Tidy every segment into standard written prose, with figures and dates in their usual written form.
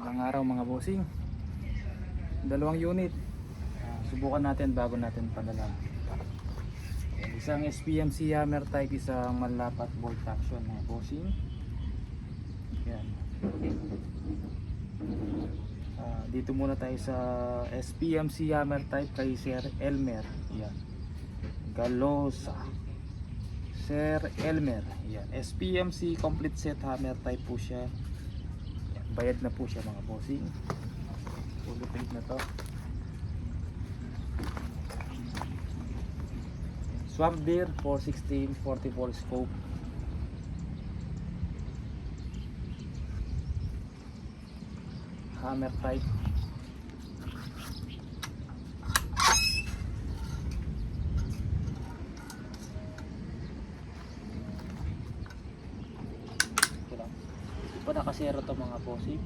Magandang araw mga bossing. Dalawang unit. Subukan natin bago natin padala. Isang SPMC hammer type, isang manlapat bolt action mga bossing. Yan. Dito muna tayo sa SPMC hammer type kay Sir Elmer. Yan. Galosa. Sir Elmer. Yan. SPMC complete set hammer type po siya. Yan. Bayad na po siya mga bossing. Fully paid na to. Swamp Deer 416 44 scope. Hammer type. Di pa nakasero to mga bossing.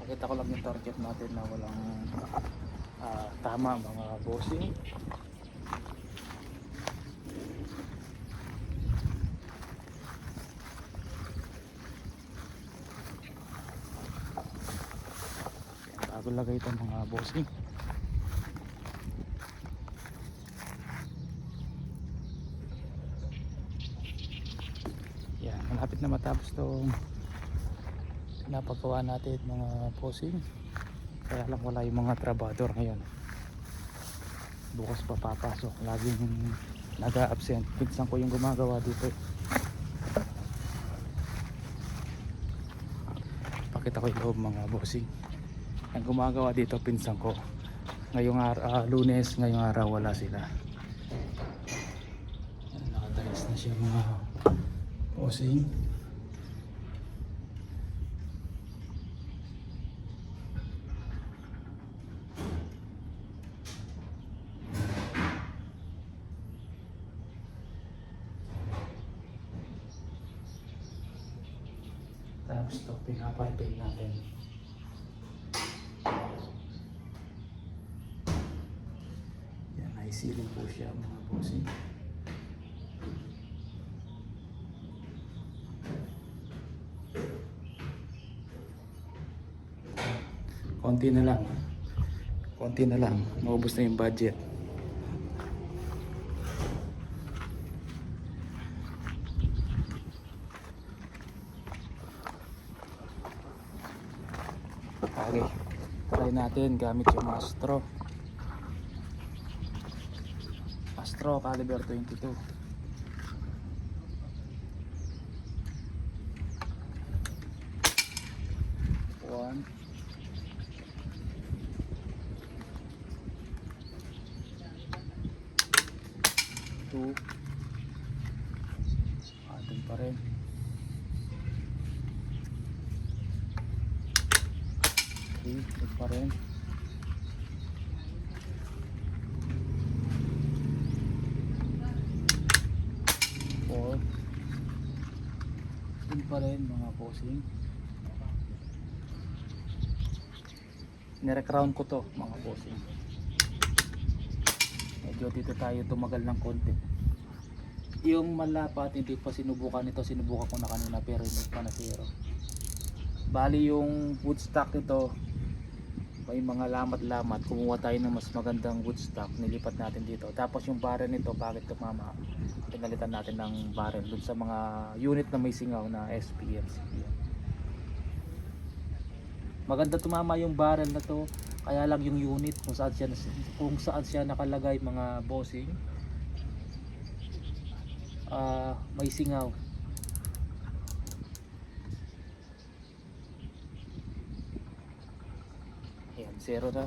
Pakita ko lang yung target natin na walang tama mga bossing. Bago lagay ito mga bossing. Yan, malapit na matapos itong napagawa natin mga bossing. Kaya lang wala yung mga trabador ngayon. Bukas pa papasok, laging nag-a-absent. Pinsan ko yung gumagawa dito. Pakita ko yung loob mga bossing. Ang gumagawa dito pinsan ko. Ngayong Lunes, ngayong araw wala sila. Nakatalis na siya mga bossing. Tapos ito pinapalpay natin. Yan, naisiling po siya mga bossing. Konti na lang. Konti na lang. Maubos na yung budget. Okay, try natin gamit yung Astro caliber 22. One, two, atin pa rin. 3, ito pa rin. 4, ito pa rin mga bossing. Nire-crown ko to mga bossing. Medyo dito tayo tumagal ng konti. Yung malapat hindi pa sinubukan ito, sinubukan ko na kanina pero hindi pa na zero. Bali yung wood stock nito may mga lamat-lamat, kumuha tayo ng mas magandang wood stock, nilipat natin dito. Tapos yung barrel nito, bakit tumama, pinalitan natin ng barrel dun sa mga unit na may singaw na SPMC. Maganda tumama yung barrel na to, kaya lang yung unit kung saan siya nakalagay mga bossing, may singaw. Ayan, zero na.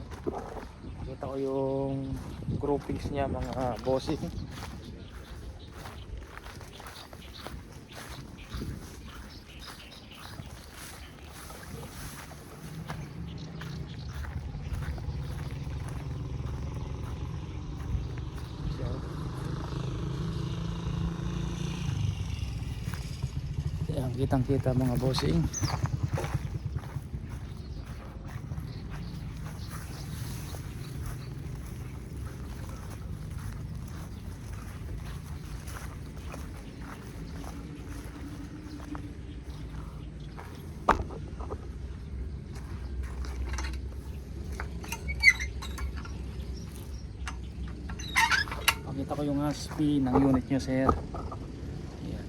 Kita ko yung groupings niya mga bossing. Ayan, kitang kita mga bossing. Pakita ko yung ASP ng unit nyo, sir. Ayan.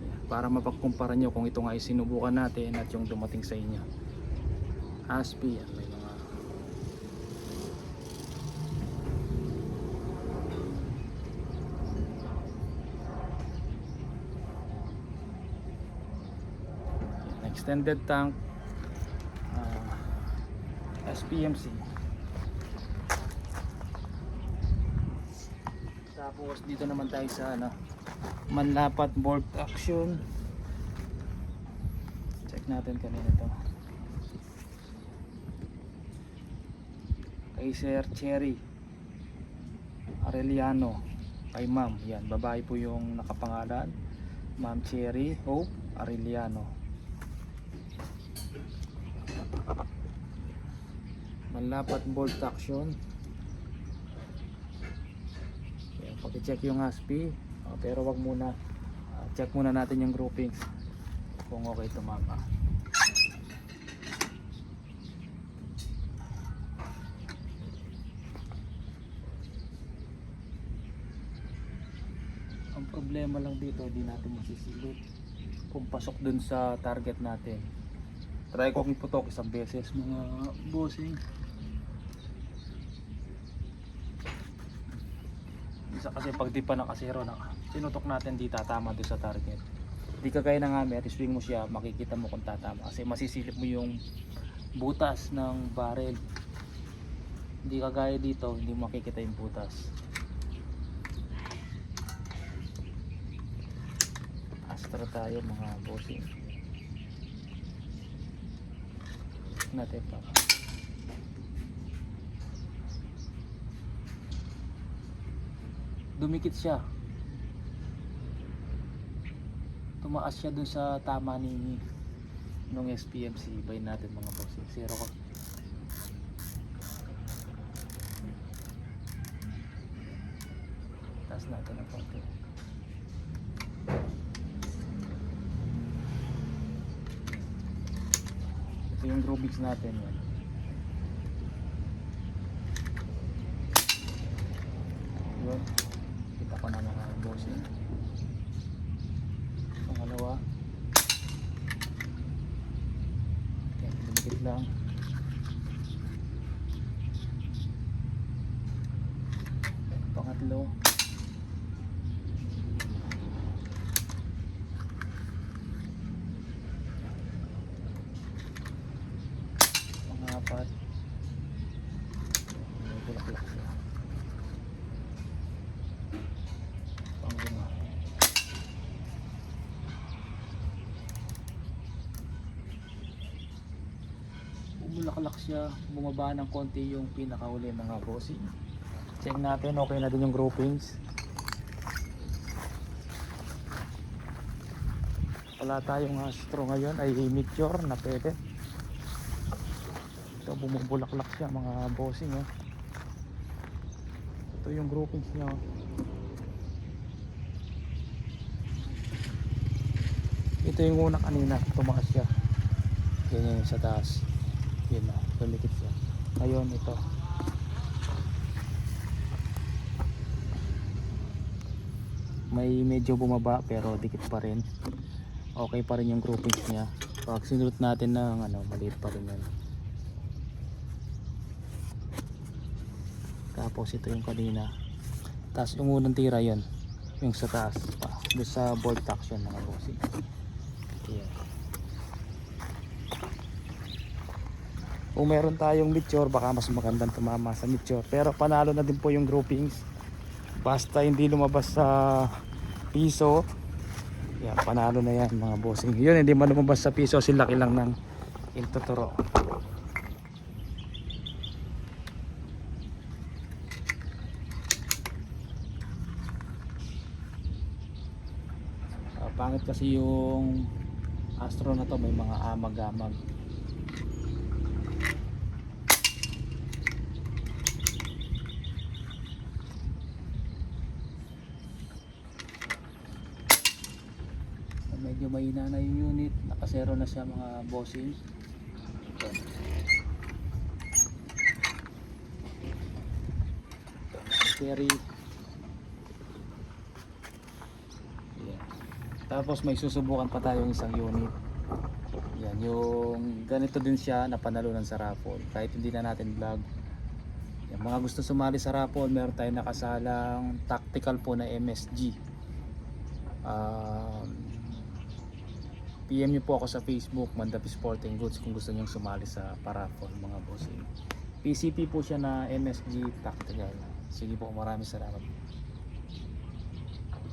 Ayan. Para mapagkumpara nyo kung ito nga ay sinubukan natin at yung dumating sa inyo. ASP, yan, may mga extended tank, SPMC. Tapos dito naman tayo sa manlapat bolt action. Check natin kanina to. Kay Sir Cherry Arellano, kay ma'am, yan, babae po yung nakapangalan, Ma'am Cherry Hope Arellano. Manlapat bolt action. Yan, paki-check yung ASP, pero wag muna, check muna natin yung groupings kung okay ito, ma'am. Ang problema lang dito, di natin masisilip kung pasok dun sa target natin. Try ko iputok isang beses, mga bossing. Isa kasi pag di pa nakasero na sinutok natin, di tatama doon sa target. Di kagaya ng hammer, swing mo siya, makikita mo kung tatama kasi masisilip mo yung butas ng barrel. Hindi kagaya dito, hindi mo makikita yung butas. Astra tayo, mga bossing. Natin pa. Dumikit siya, tumaas siya dun sa tama ni nung SPMC. Ibayin natin, mga bossing. Zero ko. Taas natin ang konti. Ito yung groupings natin, yan. Yun, kita ko na, mga bossing. Pangalawa, yan, dumikit lang. Pangatlo, pangapat, may bulaklak siya. Panglima, bumulaklak siya, bumaba ng konti yung pinakauli, mga bossing. Check natin, okay na din yung groupings. Wala tayong Astro ngayon, ay Meteor na pwede. Ito, bumubulaklak siya, mga bossing. Ito yung groupings niya. Ito yung una kanina, tumaas siya. Ganyan yung sa taas. Yun na, tumikit siya. Ngayon ito. May medyo bumaba pero dikit pa rin. Okay pa rin yung groupings niya. Pag sinulot natin ng maliit pa rin yan. Tapos ito yung kanina. Tapos yung unang tira yun, yung sa taas pa, doon sa bolt action, mga bossing. Ayan. Kung meron tayong Meteor, baka mas magandang tumama sa Meteor. Pero panalo na din po yung groupings. Basta hindi lumabas sa piso, yan, panalo na yan, mga bossing. Yun, hindi man lumabas sa piso, silaki lang ng iltuturo. Pangit kasi yung Astro na to, may mga amag-amag. Medyo mahina na yung unit, nakasero na siya, mga bossing. Ito. carry. Yan. Tapos may susubukan pa tayong isang unit. Yan, yung ganito din siya na panalunan sa raffle kahit hindi na natin vlog. Yan, mga gusto sumali sa raffle, meron tayong nakasalang tactical po na MSG. PM nyo po ako sa Facebook, Mandapi Sporting Goods, kung gusto nyong sumali sa paraffle mga bossing. PCP po siya na MSG tactical. Sige po, maraming salamat.